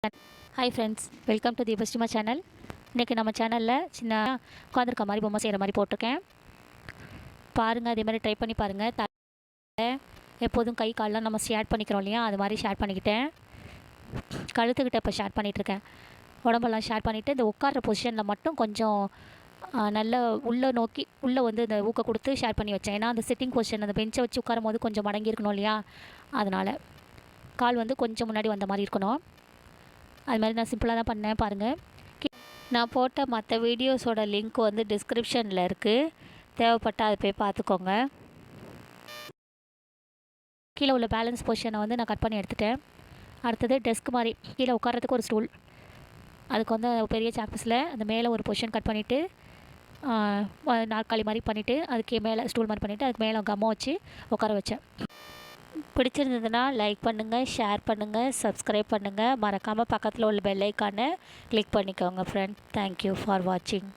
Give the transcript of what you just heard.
Hi friends, welcome to Dipashrima channel. இன்றைக்கி நம்ம சேனலில் சின்ன உட்காந்துருக்க மாதிரி பொம்மை செய்கிற மாதிரி போட்டிருக்கேன். பாருங்கள், அதே மாதிரி ட்ரை பண்ணி பாருங்கள். எப்போதும் கை கால்லாம் நம்ம ஷேர் பண்ணிக்கிறோம் இல்லையா, அது மாதிரி ஷேர் பண்ணிக்கிட்டேன். கழுத்துக்கிட்ட இப்போ ஷேர் பண்ணிகிட்ருக்கேன். உடம்பெல்லாம் ஷேர் பண்ணிவிட்டு இந்த உட்கார்ற பொசிஷனில் மட்டும் கொஞ்சம் நல்ல உள்ளே நோக்கி உள்ளே வந்து இந்த ஊக்க கொடுத்து ஷேர் பண்ணி வச்சேன். ஏன்னா அந்த சிட்டிங் பொசிஷன் அந்த பெஞ்சை வச்சு உட்காரும் போது கொஞ்சம் மடங்கி இருக்கணும் இல்லையா, அதனால் கால் வந்து கொஞ்சம் முன்னாடி வந்த மாதிரி இருக்கணும். அது மாதிரி நான் சிம்பிளாக தான் பண்ணேன். பாருங்கள், நான் போட்ட மற்ற வீடியோஸோட லிங்க் வந்து டிஸ்கிரிப்ஷனில் இருக்குது. தேவைப்பட்டால் அதை போய் பார்த்துக்கோங்க. கீழே உள்ள பேலன்ஸ் பொசிஷனை வந்து நான் கட் பண்ணி எடுத்துட்டேன். அடுத்தது டெஸ்க் மாதிரி கீழே உட்காரத்துக்கு ஒரு ஸ்டூல், அதுக்கு வந்து பெரிய சாக்பீஸில் அந்த மேலே ஒரு பொசிஷன் கட் பண்ணிவிட்டு நாற்காலி மாதிரி பண்ணிவிட்டு அதுக்கு மேலே ஸ்டூல் மாதிரி பண்ணிவிட்டு அதுக்கு மேலே கம்மை வச்சு உட்கார வச்சேன். பிடிச்சிருந்ததுன்னா லைக் பண்ணுங்கள், ஷேர் பண்ணுங்கள், சப்ஸ்கிரைப் பண்ணுங்கள். மறக்காமல் பக்கத்தில் உள்ள பெல் ஐக்கானை கிளிக் பண்ணிக்கோங்க ஃப்ரெண்ட். தேங்க்யூ ஃபார் வாட்சிங்.